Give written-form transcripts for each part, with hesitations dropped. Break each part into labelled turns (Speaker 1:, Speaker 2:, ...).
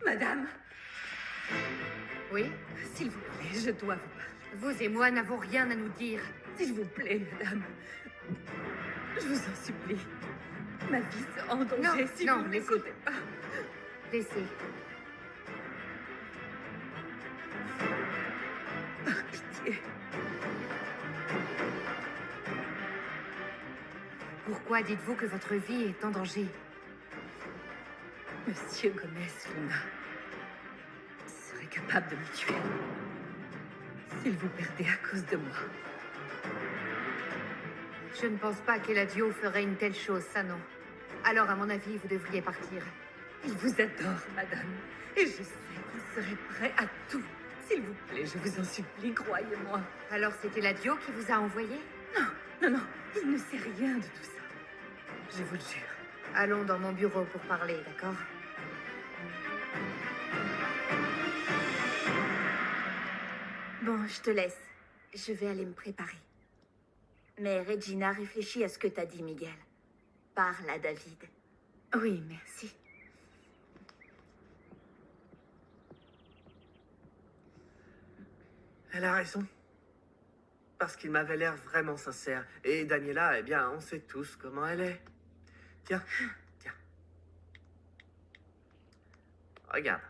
Speaker 1: Madame.
Speaker 2: Oui?
Speaker 1: S'il vous plaît, je dois vous parler.
Speaker 2: Vous et moi n'avons rien à nous dire.
Speaker 1: S'il vous plaît, madame. Je vous en supplie. Ma vie sera en danger
Speaker 2: Non,
Speaker 1: si
Speaker 2: non,
Speaker 1: vous ne m'écoutez pas.
Speaker 2: Laissez.
Speaker 1: Par pitié.
Speaker 2: Pourquoi dites-vous que votre vie est en danger?
Speaker 1: Monsieur Gomez Luna serait capable de me tuer. S'il vous perdait à cause de moi.
Speaker 2: Je ne pense pas qu'Eladio ferait une telle chose, ça non. Alors, à mon avis, vous devriez partir.
Speaker 1: Il vous adore, madame. Et je sais qu'il serait prêt à tout. S'il vous plaît, je vous en supplie, croyez-moi.
Speaker 2: Alors, c'est Eladio qui vous a envoyé?
Speaker 1: Non, non, non, il ne sait rien de tout ça. Je vous le jure.
Speaker 2: Allons dans mon bureau pour parler, d'accord?
Speaker 3: Bon, je te laisse. Je vais aller me préparer. Mais Regina, réfléchis à ce que t'as dit, Miguel. Parle à David.
Speaker 1: Oui, merci.
Speaker 4: Elle a raison. Parce qu'il m'avait l'air vraiment sincère. Et Daniela, eh bien, on sait tous comment elle est. Tiens, tiens. Regarde.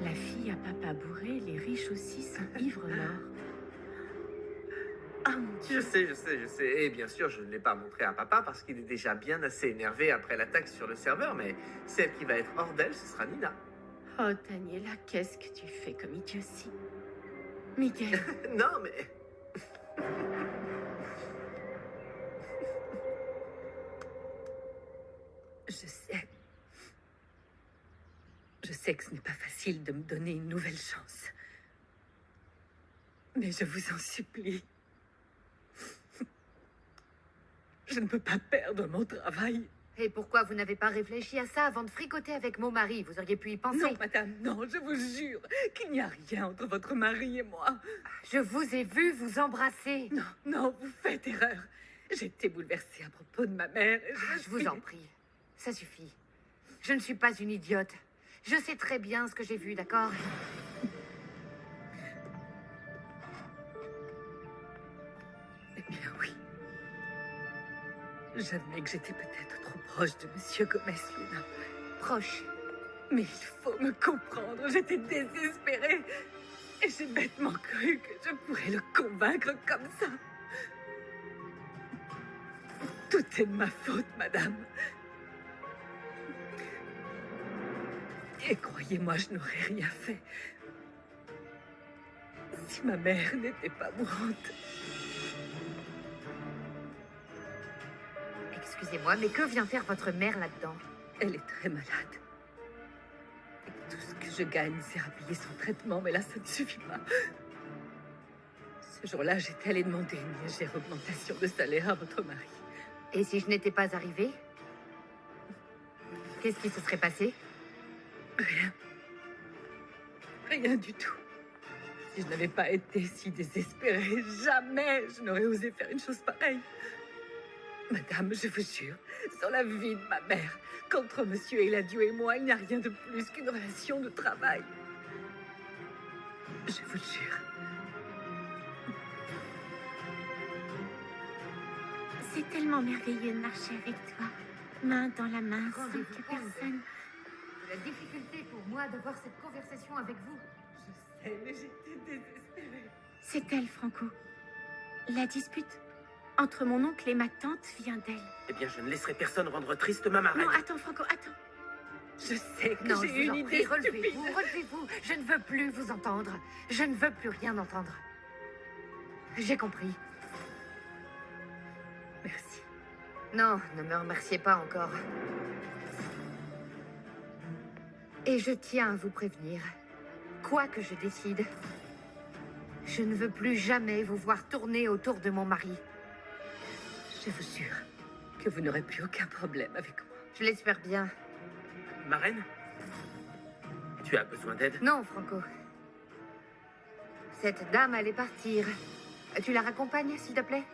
Speaker 5: La fille à papa bourré, les riches aussi sont ivres morts.
Speaker 4: Ah mon Dieu, je sais. Et bien sûr, je ne l'ai pas montré à papa parce qu'il est déjà bien assez énervé après l'attaque sur le serveur, mais celle qui va être hors d'elle, ce sera Nina.
Speaker 5: Oh, Daniela, qu'est-ce que tu fais comme idiotie? Miguel.
Speaker 4: Non, mais...
Speaker 1: Je sais. Je sais que ce n'est pas facile de me donner une nouvelle chance. Mais je vous en supplie. Je ne peux pas perdre mon travail.
Speaker 2: Et pourquoi vous n'avez pas réfléchi à ça avant de fricoter avec mon mari? Vous auriez pu y penser.
Speaker 1: Non, madame, non, je vous jure qu'il n'y a rien entre votre mari et moi.
Speaker 2: Je vous ai vu vous embrasser.
Speaker 1: Non, non, vous faites erreur. J'étais bouleversée à propos de ma mère. Et
Speaker 2: Je vous en prie. Ça suffit. Je ne suis pas une idiote. Je sais très bien ce que j'ai vu, d'accord?
Speaker 1: Eh bien, oui. J'admets que j'étais peut-être trop proche de Monsieur Gomez Luna.
Speaker 2: Proche.
Speaker 1: Mais il faut me comprendre, j'étais désespérée. Et j'ai bêtement cru que je pourrais le convaincre comme ça. Tout est de ma faute, madame. Et croyez-moi, je n'aurais rien fait si ma mère n'était pas mourante.
Speaker 2: Excusez-moi, mais que vient faire votre mère là-dedans?
Speaker 1: Elle est très malade. Et Tout ce que je gagne sert à payer son traitement, mais là, ça ne suffit pas. Ce jour-là, j'étais allée demander une légère augmentation de salaire à votre mari.
Speaker 2: Et si je n'étais pas arrivée? Qu'est-ce qui se serait passé?
Speaker 1: Rien. Rien du tout. Si je n'avais pas été si désespérée, jamais je n'aurais osé faire une chose pareille. Madame, je vous jure, sur la vie de ma mère, qu'entre Monsieur Eladio et moi, il n'y a rien de plus qu'une relation de travail. Je vous jure.
Speaker 5: C'est tellement merveilleux de marcher avec toi, main dans la main, sans
Speaker 2: Rendez-vous
Speaker 5: que
Speaker 2: compte
Speaker 5: personne...
Speaker 2: de la difficulté pour moi d'avoir cette conversation avec vous.
Speaker 1: Je sais, mais j'étais désespérée.
Speaker 5: C'est elle, Franco. La dispute entre mon oncle et ma tante vient d'elle.
Speaker 6: Eh bien, je ne laisserai personne rendre triste ma marraine.
Speaker 5: Non, attends, Franco, attends.
Speaker 1: Je sais que
Speaker 2: Non,
Speaker 1: j'ai
Speaker 2: je
Speaker 1: eu
Speaker 2: vous
Speaker 1: une
Speaker 2: en prie,
Speaker 1: idée
Speaker 2: relevez-vous,
Speaker 1: stupide.
Speaker 2: relevez-vous. Je ne veux plus vous entendre. Je ne veux plus rien entendre. J'ai compris.
Speaker 1: Merci.
Speaker 2: Non, ne me remerciez pas encore. Et je tiens à vous prévenir. Quoi que je décide, je ne veux plus jamais vous voir tourner autour de mon mari.
Speaker 1: Je vous jure que vous n'aurez plus aucun problème avec moi.
Speaker 2: Je l'espère bien.
Speaker 6: Marraine? Tu as besoin d'aide?
Speaker 2: Non, Franco. Cette dame allait partir. Tu la raccompagnes, s'il te plaît?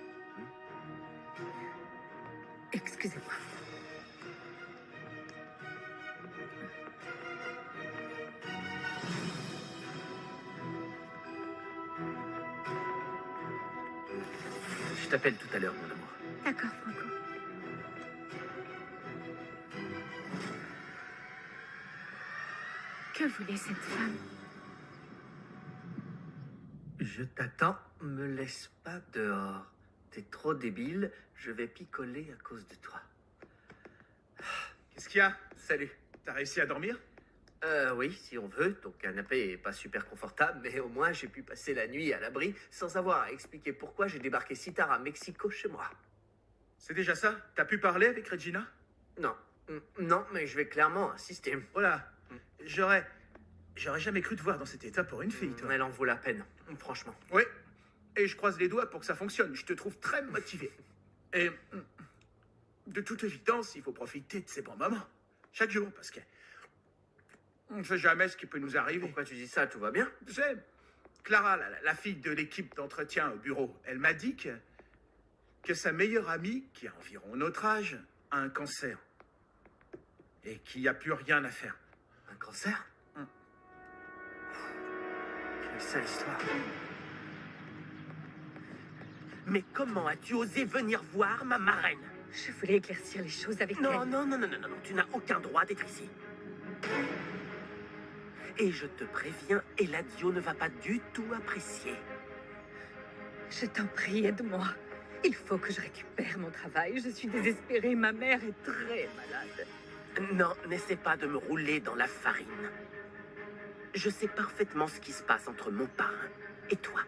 Speaker 1: Excusez-moi.
Speaker 6: Je t'appelle tout à l'heure, mon amour.
Speaker 5: D'accord, Franco. Que voulait cette femme?
Speaker 4: Je t'attends, me laisse pas dehors. T'es trop débile, je vais picoler à cause de toi.
Speaker 7: Qu'est-ce qu'il y a?
Speaker 4: Salut.
Speaker 7: T'as réussi à dormir?
Speaker 4: Oui, si on veut. Ton canapé est pas super confortable, mais au moins j'ai pu passer la nuit à l'abri sans avoir à expliquer pourquoi j'ai débarqué si tard à Mexico chez moi.
Speaker 7: C'est déjà ça? T'as pu parler avec Regina?
Speaker 4: Non, non, mais je vais clairement insister.
Speaker 7: Voilà. J'aurais jamais cru te voir dans cet état pour une fille, toi.
Speaker 4: Elle en vaut la peine, franchement.
Speaker 7: Oui. Et je croise les doigts pour que ça fonctionne. Je te trouve très motivé. Et de toute évidence, il faut profiter de ces bons moments. Chaque jour, parce que on ne sait jamais ce qui peut nous arriver.
Speaker 4: Pourquoi tu dis ça? Tout va bien?
Speaker 7: Tu sais, Clara, la fille de l'équipe d'entretien au bureau, elle m'a dit que sa meilleure amie, qui a environ notre âge, a un cancer. Et qu'il n'y a plus rien à faire.
Speaker 4: Un cancer? Quelle sale histoire.
Speaker 6: Mais comment as-tu osé venir voir ma marraine?
Speaker 1: Je voulais éclaircir les choses avec
Speaker 6: Non,
Speaker 1: elle.
Speaker 6: non, non, non, non, non, tu n'as aucun droit d'être ici. Et je te préviens, Eladio ne va pas du tout apprécier.
Speaker 1: Je t'en prie, aide-moi. Il faut que je récupère mon travail. Je suis désespérée. Ma mère est très malade.
Speaker 6: Non, n'essaie pas de me rouler dans la farine. Je sais parfaitement ce qui se passe entre mon parrain et toi.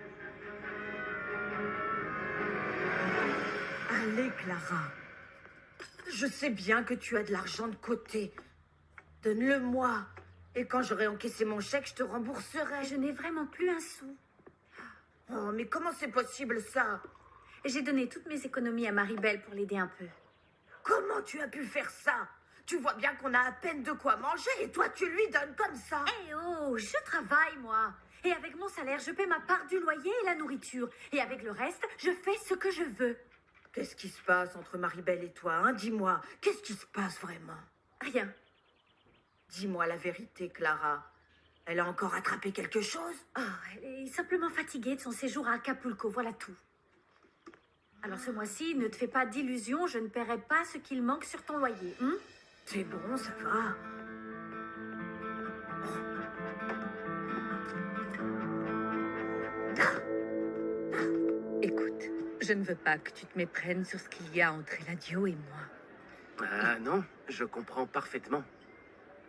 Speaker 3: Allez, Clara. Je sais bien que tu as de l'argent de côté. Donne-le-moi. Et quand j'aurai encaissé mon chèque, je te rembourserai.
Speaker 5: Je n'ai vraiment plus un sou.
Speaker 3: Oh, mais comment c'est possible, ça?
Speaker 5: J'ai donné toutes mes économies à Maribel pour l'aider un peu.
Speaker 3: Comment tu as pu faire ça? Tu vois bien qu'on a à peine de quoi manger et toi, tu lui donnes comme ça.
Speaker 5: Eh oh, je travaille, moi. Et avec mon salaire, je paie ma part du loyer et la nourriture. Et avec le reste, je fais ce que je veux.
Speaker 3: Qu'est-ce qui se passe entre Maribel et toi, hein? Dis-moi, qu'est-ce qui se passe vraiment?
Speaker 5: Rien.
Speaker 3: Dis-moi la vérité, Clara. Elle a encore attrapé quelque chose?
Speaker 5: Oh, elle est simplement fatiguée de son séjour à Acapulco, voilà tout. Alors ce mois-ci, ne te fais pas d'illusions, je ne paierai pas ce qu'il manque sur ton loyer.
Speaker 3: C'est bon, ça va.
Speaker 1: Écoute, je ne veux pas que tu te méprennes sur ce qu'il y a entre Eladio et moi.
Speaker 6: Ah non, je comprends parfaitement.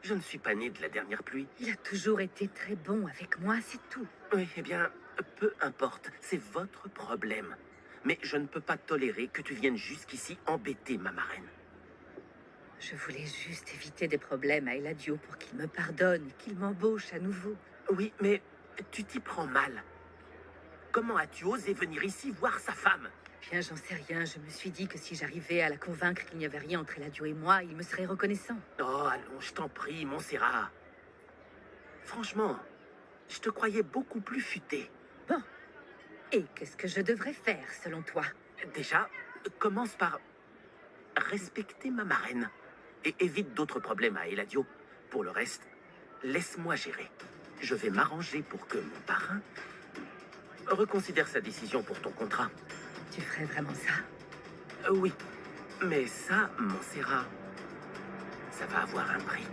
Speaker 6: Je ne suis pas né de la dernière pluie.
Speaker 1: Il a toujours été très bon avec moi, c'est tout.
Speaker 6: Oui, eh bien, peu importe, c'est votre problème. Mais je ne peux pas tolérer que tu viennes jusqu'ici embêter ma marraine.
Speaker 1: Je voulais juste éviter des problèmes à Eladio pour qu'il me pardonne et qu'il m'embauche à nouveau.
Speaker 6: Oui, mais tu t'y prends mal. Comment as-tu osé venir ici voir sa femme?
Speaker 1: Bien, j'en sais rien. Je me suis dit que si j'arrivais à la convaincre qu'il n'y avait rien entre Eladio et moi, il me serait reconnaissant.
Speaker 6: Oh, allons, je t'en prie, Montserrat. Franchement, je te croyais beaucoup plus futé.
Speaker 1: Bon. Et qu'est-ce que je devrais faire, selon toi?
Speaker 6: Déjà, commence par respecter ma marraine. Et évite d'autres problèmes à Eladio. Pour le reste, laisse-moi gérer. Je vais m'arranger pour que mon parrain reconsidère sa décision pour ton contrat.
Speaker 1: Tu ferais vraiment ça?
Speaker 6: Oui, mais ça, Montserrat, ça va avoir un prix.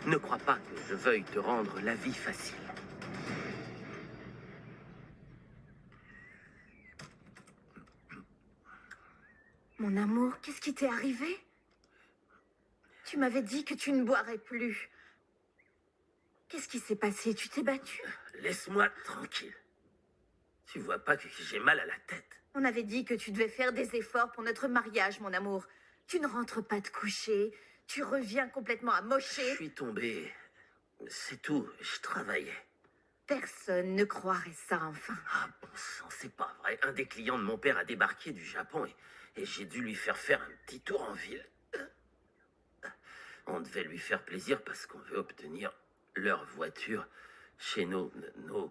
Speaker 6: Ne crois pas que je veuille te rendre la vie facile.
Speaker 3: Mon amour, qu'est-ce qui t'est arrivé? Tu m'avais dit que tu ne boirais plus. Qu'est-ce qui s'est passé? Tu t'es battu?
Speaker 6: Laisse-moi tranquille. Tu vois pas que j'ai mal à la tête?
Speaker 3: On avait dit que tu devais faire des efforts pour notre mariage, mon amour. Tu ne rentres pas te coucher. Tu reviens complètement
Speaker 6: Je
Speaker 3: amoché.
Speaker 6: suis tombé. C'est tout, je travaillais.
Speaker 3: Personne ne croirait ça, enfin.
Speaker 6: Ah bon sang, c'est pas vrai. Un des clients de mon père a débarqué du Japon et j'ai dû lui faire un petit tour en ville. On devait lui faire plaisir parce qu'on veut obtenir leur voiture chez nos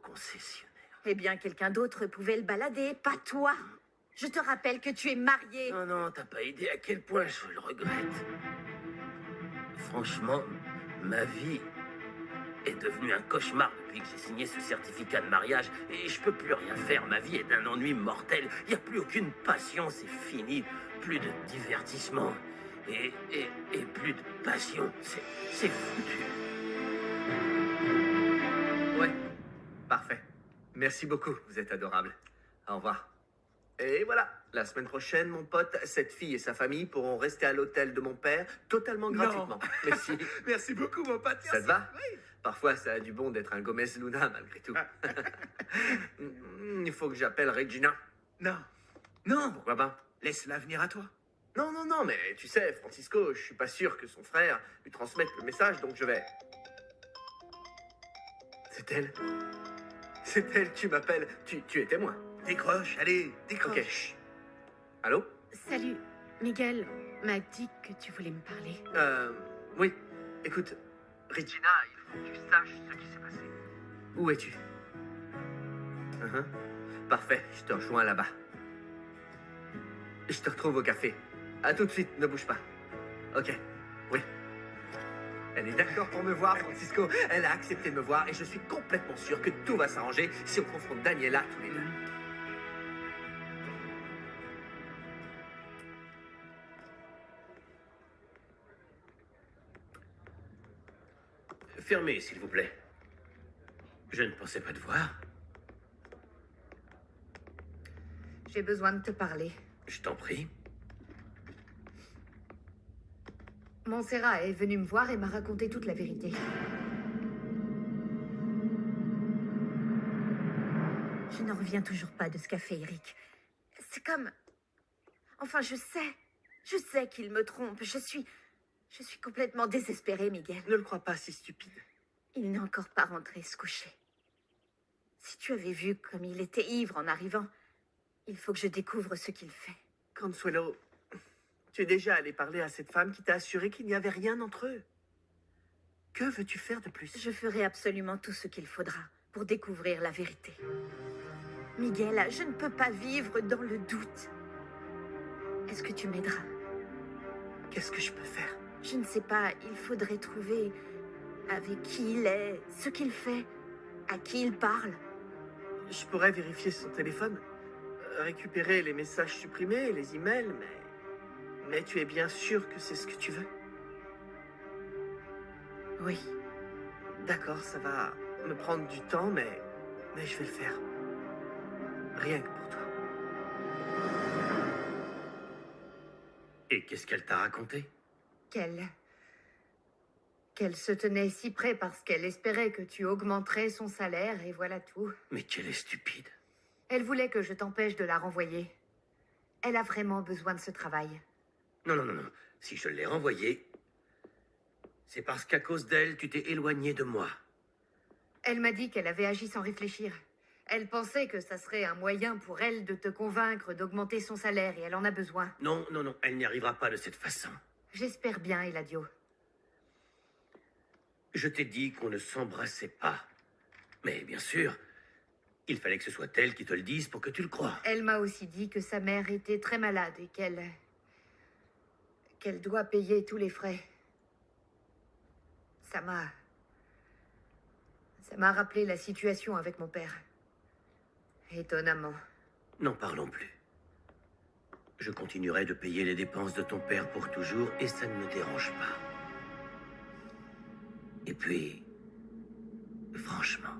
Speaker 6: concessionnaires.
Speaker 3: Eh bien, quelqu'un d'autre pouvait le balader, pas toi. Je te rappelle que tu es marié.
Speaker 6: Non, non, t'as pas idée à quel point je le regrette. Franchement, ma vie est devenue un cauchemar depuis que j'ai signé ce certificat de mariage et je peux plus rien faire. Ma vie est d'un ennui mortel. Il n'y a plus aucune passion, c'est fini. Plus de divertissement et plus de passion. C'est foutu.
Speaker 4: Ouais, parfait. Merci beaucoup, vous êtes adorable. Au revoir. Et voilà, la semaine prochaine, mon pote, cette fille et sa famille pourront rester à l'hôtel de mon père totalement
Speaker 7: Non.
Speaker 4: gratuitement. Merci.
Speaker 7: Merci beaucoup, mon pote.
Speaker 4: Ça te va? Parfois, ça a du bon d'être un Gomez Luna, malgré tout. Il faut que j'appelle Regina.
Speaker 7: Non. Non.
Speaker 4: Pourquoi pas?
Speaker 7: Laisse-la venir à toi.
Speaker 4: Non, non, non, mais tu sais, Francisco, je suis pas sûr que son frère lui transmette le message, donc je vais... C'est elle. C'est elle, tu m'appelles. Tu es témoin.
Speaker 7: Décroche, allez, décroche.
Speaker 4: Ok. Chut. Allô?
Speaker 2: Salut, Miguel m'a dit que tu voulais me parler.
Speaker 4: Oui. Écoute, Regina, il faut que tu saches ce qui s'est passé. Où es-tu? Parfait, je te rejoins là-bas. Je te retrouve au café. À tout de suite, ne bouge pas. Ok, oui. Elle est d'accord pour me voir, Francisco. Elle a accepté de me voir et je suis complètement sûr que tout va s'arranger si on confronte Daniela tous les deux.
Speaker 6: Fermez, s'il vous plaît. Je ne pensais pas te voir.
Speaker 2: J'ai besoin de te parler.
Speaker 6: Je t'en prie.
Speaker 2: Montserrat est venue me voir et m'a raconté toute la vérité.
Speaker 3: Je n'en reviens toujours pas de ce qu'a fait Eric. C'est comme... Enfin, je sais qu'il me trompe. Je suis complètement désespérée, Miguel.
Speaker 4: Ne le crois pas si stupide.
Speaker 3: Il n'est encore pas rentré se coucher. Si tu avais vu comme il était ivre en arrivant, il faut que je découvre ce qu'il fait.
Speaker 4: Consuelo, tu es déjà allé parler à cette femme qui t'a assuré qu'il n'y avait rien entre eux. Que veux-tu faire de plus?
Speaker 3: Je ferai absolument tout ce qu'il faudra pour découvrir la vérité. Miguel, je ne peux pas vivre dans le doute. Est-ce que tu m'aideras?
Speaker 4: Qu'est-ce que je peux faire?
Speaker 3: Je ne sais pas, il faudrait trouver avec qui il est, ce qu'il fait, à qui il parle.
Speaker 4: Je pourrais vérifier son téléphone, récupérer les messages supprimés, les emails, mais tu es bien sûr que c'est ce que tu veux?
Speaker 3: Oui.
Speaker 4: D'accord, ça va me prendre du temps, mais je vais le faire. Rien que pour toi.
Speaker 6: Et qu'est-ce qu'elle t'a raconté?
Speaker 2: Qu'elle se tenait si près parce qu'elle espérait que tu augmenterais son salaire et voilà tout.
Speaker 6: Mais qu'elle est stupide.
Speaker 2: Elle voulait que je t'empêche de la renvoyer. Elle a vraiment besoin de ce travail.
Speaker 6: Non, non, non, non. Si je l'ai renvoyée, C'est parce qu'à cause d'elle, tu t'es éloigné de moi.
Speaker 2: Elle m'a dit qu'elle avait agi sans réfléchir. Elle pensait que ça serait un moyen pour elle de te convaincre d'augmenter son salaire et elle en a besoin.
Speaker 6: Non, non, non, elle n'y arrivera pas de cette façon.
Speaker 2: J'espère bien, Eladio.
Speaker 6: Je t'ai dit qu'on ne s'embrassait pas. Mais bien sûr, il fallait que ce soit elle qui te le dise pour que tu le crois.
Speaker 2: Elle m'a aussi dit que sa mère était très malade et qu'elle doit payer tous les frais. Ça m'a rappelé la situation avec mon père. Étonnamment.
Speaker 6: N'en parlons plus. Je continuerai de payer les dépenses de ton père pour toujours et ça ne me dérange pas. Et puis, franchement,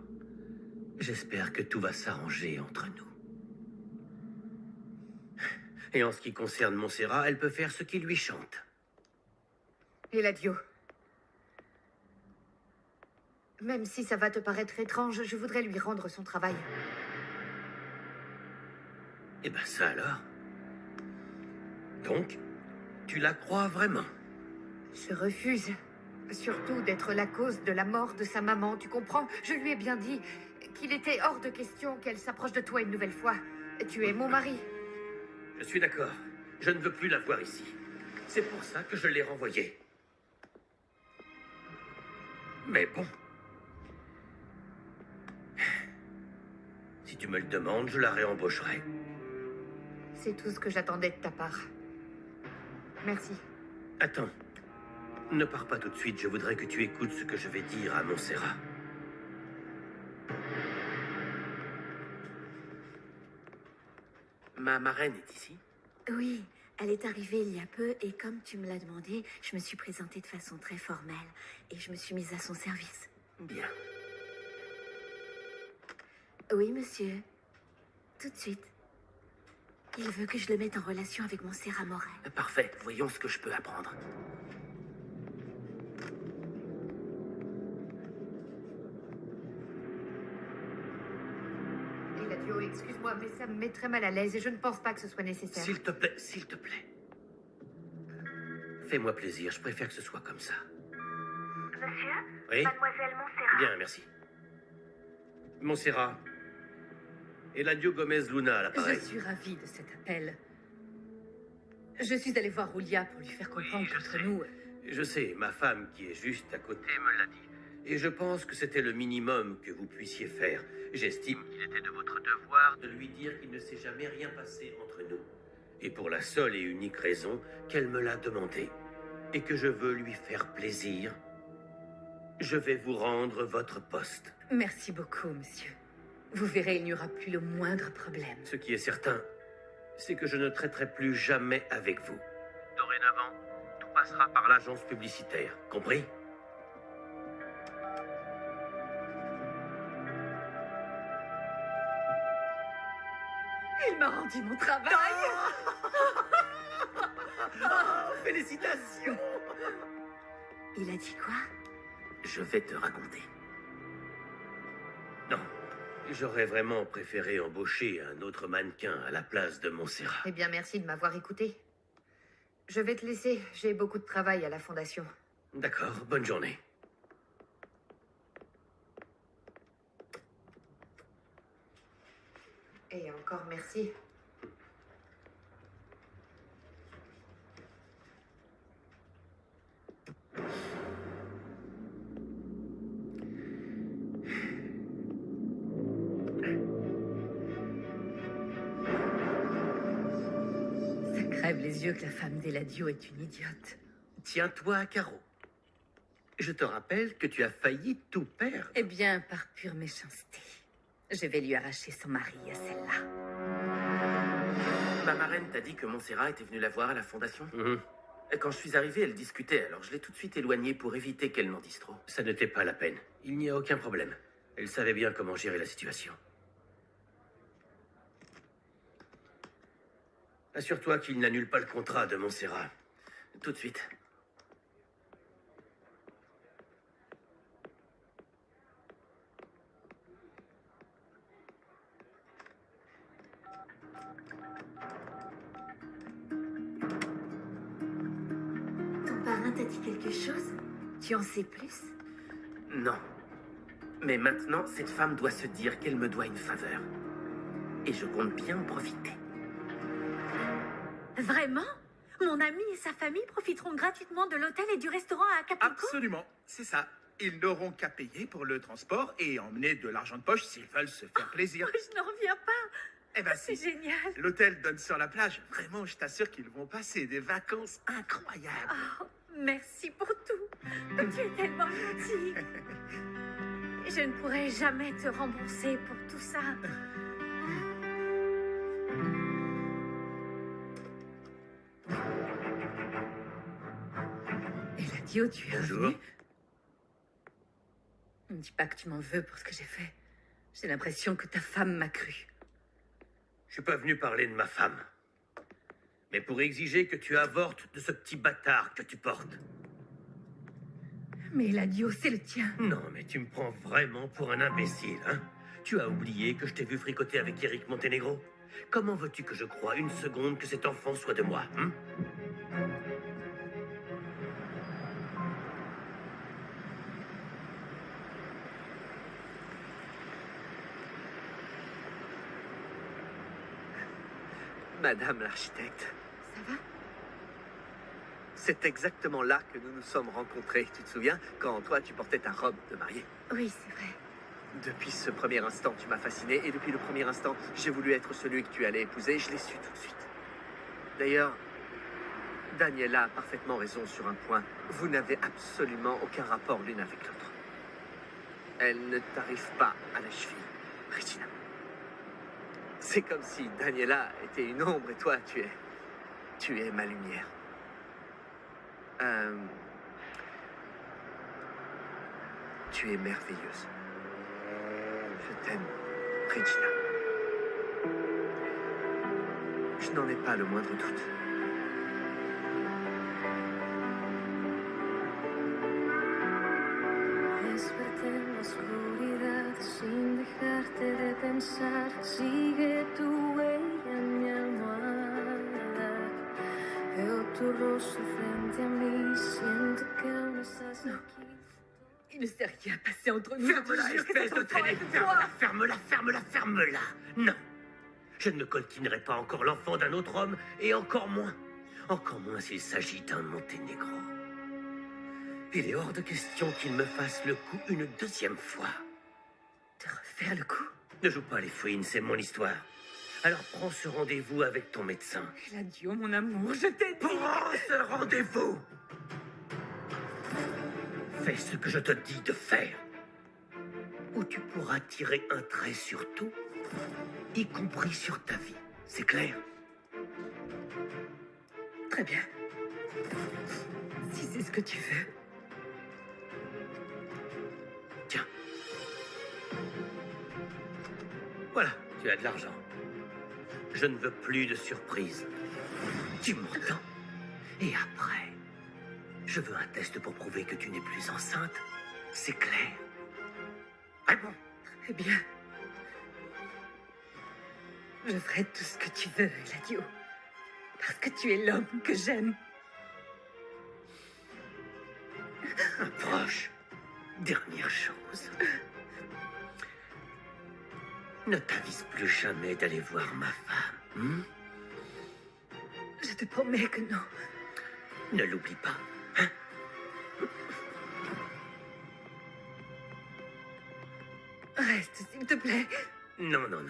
Speaker 6: j'espère que tout va s'arranger entre nous. Et en ce qui concerne Montserrat, elle peut faire ce qui lui chante.
Speaker 2: Eladio. Même si ça va te paraître étrange, je voudrais lui rendre son travail.
Speaker 6: Eh ben ça alors. Donc, tu la crois vraiment?
Speaker 2: Je refuse. Surtout d'être la cause de la mort de sa maman, tu comprends? Je lui ai bien dit qu'il était hors de question qu'elle s'approche de toi une nouvelle fois. Tu es mon mari.
Speaker 6: Je suis d'accord. Je ne veux plus la voir ici. C'est pour ça que je l'ai renvoyée. Mais bon. Si tu me le demandes, je la réembaucherai.
Speaker 2: C'est tout ce que j'attendais de ta part. Merci.
Speaker 6: Attends. Ne pars pas tout de suite. Je voudrais que tu écoutes ce que je vais dire à Montserrat. Ma marraine est ici?
Speaker 5: Oui, elle est arrivée il y a peu et comme tu me l'as demandé, je me suis présentée de façon très formelle et je me suis mise à son service.
Speaker 6: Bien.
Speaker 5: Oui, monsieur. Tout de suite. Il veut que je le mette en relation avec Montserrat Moret.
Speaker 6: Parfait. Voyons ce que je peux apprendre.
Speaker 2: Eladio, excuse-moi, mais ça me met très mal à l'aise et je ne pense pas que ce soit nécessaire.
Speaker 6: S'il te plaît, s'il te plaît. Fais-moi plaisir, je préfère que ce soit comme ça.
Speaker 5: Monsieur?
Speaker 6: Oui?
Speaker 5: Mademoiselle Montserrat.
Speaker 6: Bien, merci. Montserrat. Eladio Gomez Luna à
Speaker 1: Je
Speaker 6: l'appareil.
Speaker 1: suis ravie de cet appel. Je suis allée voir Julia pour lui faire comprendre qu'entre nous...
Speaker 6: Je sais, ma femme qui est juste à côté me l'a dit. Et je pense que c'était le minimum que vous puissiez faire. J'estime qu'il était de votre devoir de lui dire qu'il ne s'est jamais rien passé entre nous. Et pour la seule et unique raison qu'elle me l'a demandé. Et que je veux lui faire plaisir, je vais vous rendre votre poste.
Speaker 1: Merci beaucoup, monsieur. Vous verrez, il n'y aura plus le moindre problème.
Speaker 6: Ce qui est certain, c'est que je ne traiterai plus jamais avec vous. Dorénavant, tout passera par l'agence publicitaire, compris?
Speaker 1: Il m'a rendu mon travail.
Speaker 6: Oh, félicitations!
Speaker 5: Il a dit quoi?
Speaker 6: Je vais te raconter. Non, j'aurais vraiment préféré embaucher un autre mannequin à la place de Montserrat.
Speaker 2: Eh bien, merci de m'avoir écouté. Je vais te laisser, j'ai beaucoup de travail à la fondation.
Speaker 6: D'accord, bonne journée.
Speaker 2: Et encore merci.
Speaker 1: Ça crève les yeux que la femme d'Eladio est une idiote.
Speaker 6: Tiens-toi à carreau. Je te rappelle que tu as failli tout perdre.
Speaker 1: Eh bien, par pure méchanceté, je vais lui arracher son mari à celle-là.
Speaker 6: Ma marraine t'a dit que Montserrat était venue la voir à la fondation? Quand je suis arrivé, elle discutait, alors je l'ai tout de suite éloignée pour éviter qu'elle n'en dise trop. Ça n'était pas la peine. Il n'y a aucun problème. Elle savait bien comment gérer la situation. Assure-toi qu'il n'annule pas le contrat de Montserrat. Tout de suite.
Speaker 5: Ton parrain t'a dit quelque chose?
Speaker 3: Tu en sais plus?
Speaker 6: Non. Mais maintenant, cette femme doit se dire qu'elle me doit une faveur. Et je compte bien en profiter.
Speaker 5: Vraiment? Mon ami et sa famille profiteront gratuitement de l'hôtel et du restaurant à Acapulco?
Speaker 7: Absolument, c'est ça. Ils n'auront qu'à payer pour le transport et emmener de l'argent de poche s'ils veulent se faire plaisir.
Speaker 5: Oh, je n'en reviens pas.
Speaker 7: Eh ben
Speaker 5: C'est
Speaker 7: si.
Speaker 5: génial.
Speaker 7: L'hôtel donne sur la plage. Vraiment, je t'assure qu'ils vont passer des vacances incroyables.
Speaker 5: Oh, merci pour tout. Tu es tellement gentil. Je ne pourrai jamais te rembourser pour tout ça.
Speaker 1: Eladio, tu es
Speaker 6: Bonjour.
Speaker 1: revenu? Ne me dis pas que tu m'en veux pour ce que j'ai fait. J'ai l'impression que ta femme m'a cru.
Speaker 6: Je suis pas venu parler de ma femme. Mais pour exiger que tu avortes de ce petit bâtard que tu portes.
Speaker 1: Mais Eladio, c'est le tien.
Speaker 6: Non, mais tu me prends vraiment pour un imbécile, hein? Tu as oublié que je t'ai vu fricoter avec Eric Montenegro? Comment veux-tu que je croie une seconde que cet enfant soit de moi, hein?
Speaker 4: Madame l'architecte,
Speaker 3: Ça va?
Speaker 4: c'est exactement là que nous nous sommes rencontrés. Tu te souviens? Quand toi, tu portais ta robe de mariée.
Speaker 3: Oui, c'est vrai.
Speaker 4: Depuis ce premier instant, tu m'as fasciné. Et depuis le premier instant, j'ai voulu être celui que tu allais épouser. Je l'ai su tout de suite. D'ailleurs, Daniela a parfaitement raison sur un point. Vous n'avez absolument aucun rapport l'une avec l'autre. Elle ne t'arrive pas à la cheville, Regina. C'est comme si Daniela était une ombre et toi, tu es ma lumière. Tu es merveilleuse. Je t'aime, Regina. Je n'en ai pas le moindre doute.
Speaker 8: Desperté en la oscuridad sin dejarte de pensar. Sigue tu huella en mi almohada. Veo tu rostro frente a mí. Siento que aún estás aquí.
Speaker 1: Il ne s'est rien passé entre nous. Je te
Speaker 6: Ferme-la,
Speaker 1: jure que
Speaker 6: espèce
Speaker 1: cet
Speaker 6: de
Speaker 1: enfant
Speaker 6: traînée!
Speaker 1: est de
Speaker 6: Ferme-la,
Speaker 1: toi.
Speaker 6: ferme-la, ferme-la, ferme-la! Non! Je ne colquinerai pas encore l'enfant d'un autre homme, et encore moins s'il s'agit d'un Monténégro. Il est hors de question qu'il me fasse le coup une deuxième fois.
Speaker 1: Te refaire le coup?
Speaker 6: Ne joue pas les fouines, c'est mon histoire. Alors prends ce rendez-vous avec ton médecin.
Speaker 1: Eladio, mon amour, je t'ai dit.
Speaker 6: Prends ce rendez-vous! Fais ce que je te dis de faire. Ou tu pourras tirer un trait sur tout, y compris sur ta vie. C'est clair?
Speaker 1: Très bien. Si c'est ce que tu veux.
Speaker 6: Tiens. Voilà, tu as de l'argent. Je ne veux plus de surprises. Tu m'entends? Et après, je veux un test pour prouver que tu n'es plus enceinte. C'est clair? Réponds.
Speaker 1: Très bien. Je ferai tout ce que tu veux, Eladio. Parce que tu es l'homme que j'aime.
Speaker 6: Approche. Dernière chose. Ne t'avise plus jamais d'aller voir ma femme. Hmm?
Speaker 1: Je te promets que non.
Speaker 6: Ne l'oublie pas. Hein?
Speaker 1: Reste, s'il te plaît.
Speaker 6: Non, non, non.